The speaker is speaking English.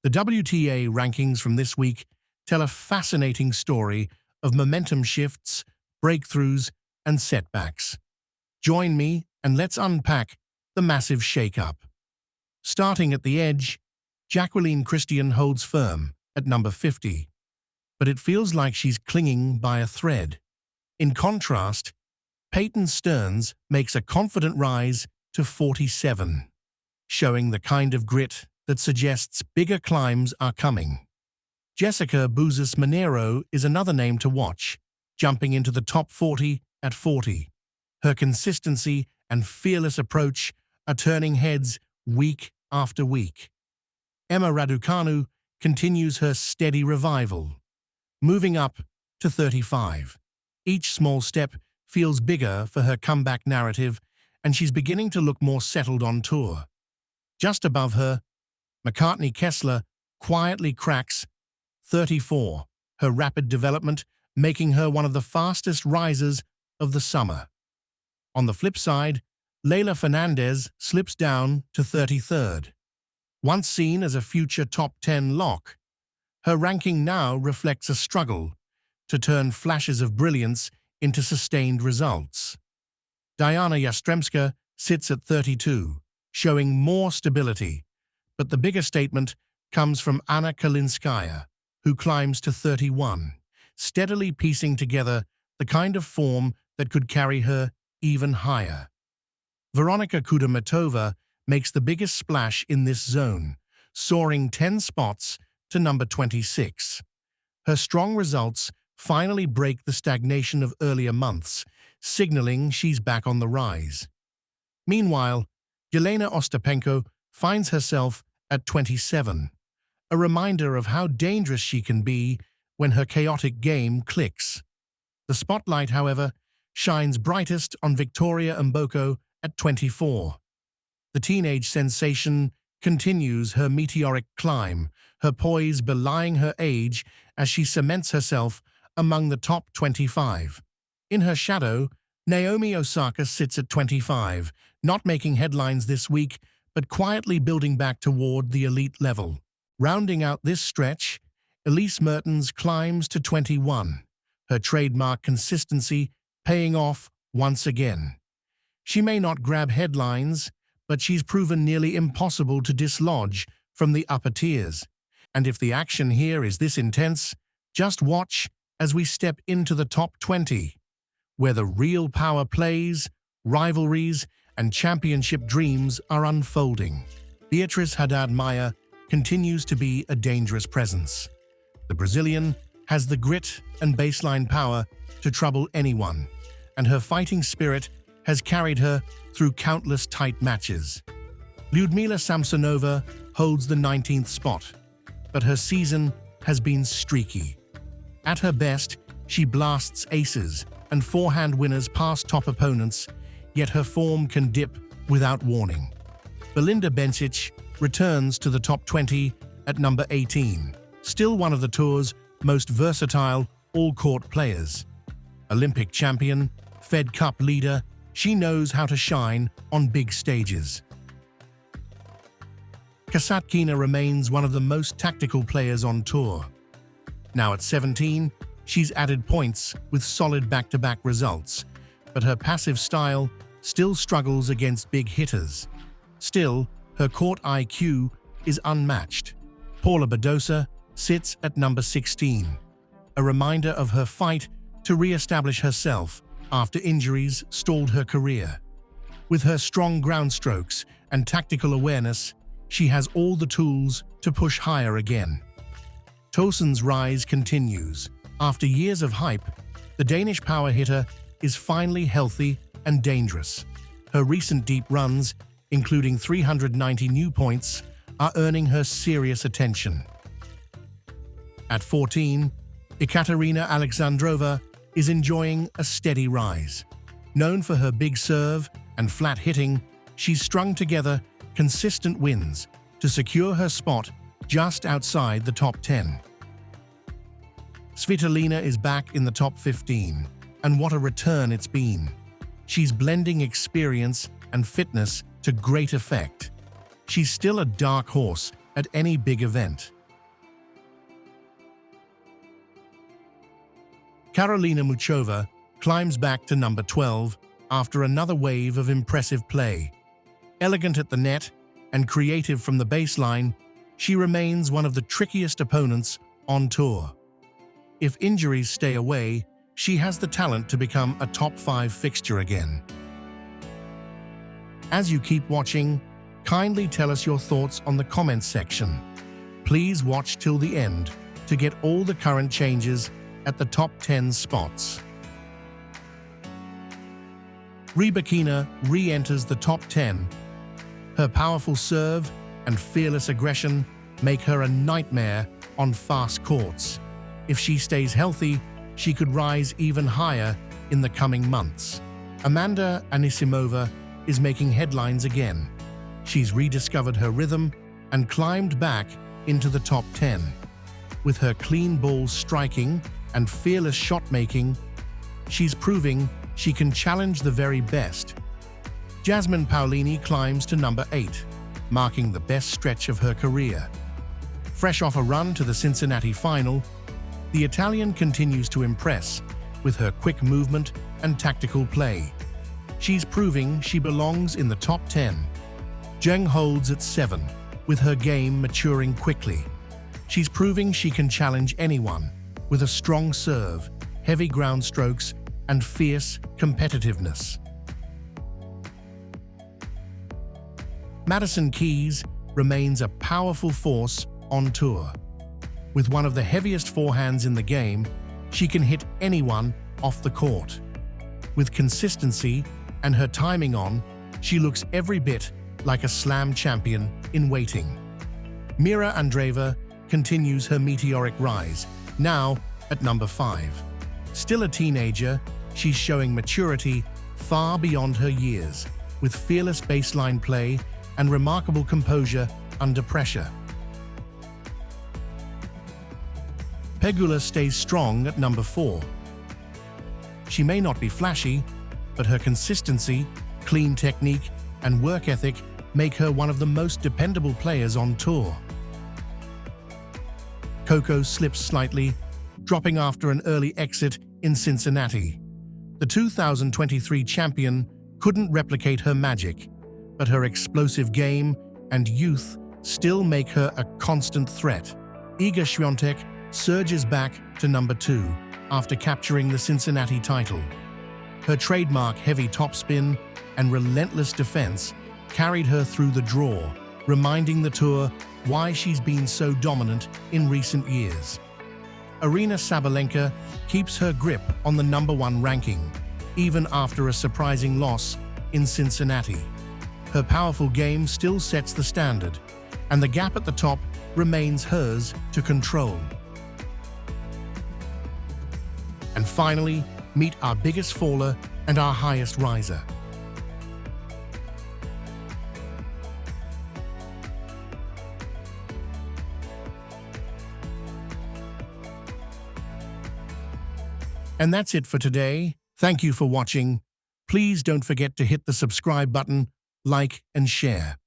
The WTA rankings from this week tell a fascinating story of momentum shifts, breakthroughs, and setbacks. Join me and let's unpack the massive shakeup. Starting at the edge, Jacqueline Christian holds firm at number 50, but it feels like she's clinging by a thread. In contrast, Peyton Stearns makes a confident rise to 47, showing the kind of grit that suggests bigger climbs are coming. Jessica Buses-Monero is another name to watch, jumping into the top 40 at 40. Her consistency and fearless approach are turning heads week after week. Emma Raducanu continues her steady revival, moving up to 35. Each small step feels bigger for her comeback narrative, and she's beginning to look more settled on tour. Just above her, McCartney Kessler quietly cracks 34, her rapid development making her one of the fastest risers of the summer. On the flip side, Leylah Fernandez slips down to 33rd. Once seen as a future top 10 lock, her ranking now reflects a struggle to turn flashes of brilliance into sustained results. Diana Yastremska sits at 32, showing more stability, but the bigger statement comes from Anna Kalinskaya, who climbs to 31, steadily piecing together the kind of form that could carry her even higher. Veronika Kudermetova makes the biggest splash in this zone, soaring 10 spots to number 26. Her strong results finally break the stagnation of earlier months, signaling she's back on the rise. Meanwhile, Yelena Ostapenko finds herself at 27, a reminder of how dangerous she can be when her chaotic game clicks. The spotlight, however, shines brightest on Victoria Mboko at 24. The teenage sensation continues her meteoric climb, her poise belying her age as she cements herself among the top 25. In her shadow, Naomi Osaka sits at 25, not making headlines this week, but quietly building back toward the elite level. Rounding out this stretch, Elise Mertens climbs to 21, her trademark consistency paying off once again. She may not grab headlines, but she's proven nearly impossible to dislodge from the upper tiers. And if the action here is this intense, just watch as we step into the top 20, where the real power plays, rivalries, and championship dreams are unfolding. Beatriz Haddad-Maia continues to be a dangerous presence. The Brazilian has the grit and baseline power to trouble anyone, and her fighting spirit has carried her through countless tight matches. Lyudmila Samsonova holds the 19th spot, but her season has been streaky. At her best, she blasts aces and forehand winners past top opponents, yet her form can dip without warning. Belinda Bencic returns to the top 20 at number 18, still one of the tour's most versatile all-court players. Olympic champion, Fed Cup leader, she knows how to shine on big stages. Kasatkina remains one of the most tactical players on tour. Now at 17, she's added points with solid back-to-back results, but her passive style still struggles against big hitters. Still, her court IQ is unmatched. Paula Badosa sits at number 16, a reminder of her fight to re-establish herself after injuries stalled her career. With her strong ground strokes and tactical awareness, she has all the tools to push higher again. Tosin's rise continues. After years of hype, the Danish power hitter is finally healthy and dangerous. Her recent deep runs, including 390 new points, are earning her serious attention. At 14, Ekaterina Alexandrova is enjoying a steady rise. Known for her big serve and flat hitting, she's strung together consistent wins to secure her spot just outside the top 10. Svitolina is back in the top 15, and what a return it's been. She's blending experience and fitness to great effect. She's still a dark horse at any big event. Karolina Muchova climbs back to number 12 after another wave of impressive play. Elegant at the net and creative from the baseline, she remains one of the trickiest opponents on tour. If injuries stay away, she has the talent to become a top 5 fixture again. As you keep watching, kindly tell us your thoughts on the comments section. Please watch till the end to get all the current changes at the top 10 spots. Rybakina re-enters the top 10. Her powerful serve and fearless aggression make her a nightmare on fast courts. If she stays healthy, she could rise even higher in the coming months. Amanda Anisimova is making headlines again. She's rediscovered her rhythm and climbed back into the top 10. With her clean ball striking and fearless shot-making, she's proving she can challenge the very best. Jasmine Paolini climbs to number 8, marking the best stretch of her career. Fresh off a run to the Cincinnati final, the Italian continues to impress with her quick movement and tactical play. She's proving she belongs in the top 10. Zheng holds at 7, with her game maturing quickly. She's proving she can challenge anyone with a strong serve, heavy ground strokes, and fierce competitiveness. Madison Keys remains a powerful force on tour. With one of the heaviest forehands in the game, she can hit anyone off the court. With consistency and her timing on, she looks every bit like a slam champion in waiting. Mira Andreeva continues her meteoric rise, now at number 5. Still a teenager, she's showing maturity far beyond her years, with fearless baseline play and remarkable composure under pressure. Pegula stays strong at number 4. She may not be flashy, but her consistency, clean technique, and work ethic make her one of the most dependable players on tour. Coco slips slightly, dropping after an early exit in Cincinnati. The 2023 champion couldn't replicate her magic, but her explosive game and youth still make her a constant threat. Iga Świątek surges back to number 2 after capturing the Cincinnati title. Her trademark heavy topspin and relentless defense carried her through the draw, reminding the tour why she's been so dominant in recent years. Aryna Sabalenka keeps her grip on the number 1 ranking, even after a surprising loss in Cincinnati. Her powerful game still sets the standard, and the gap at the top remains hers to control. And finally, meet our biggest faller and our highest riser. And that's it for today. Thank you for watching. Please don't forget to hit the subscribe button, like, and share.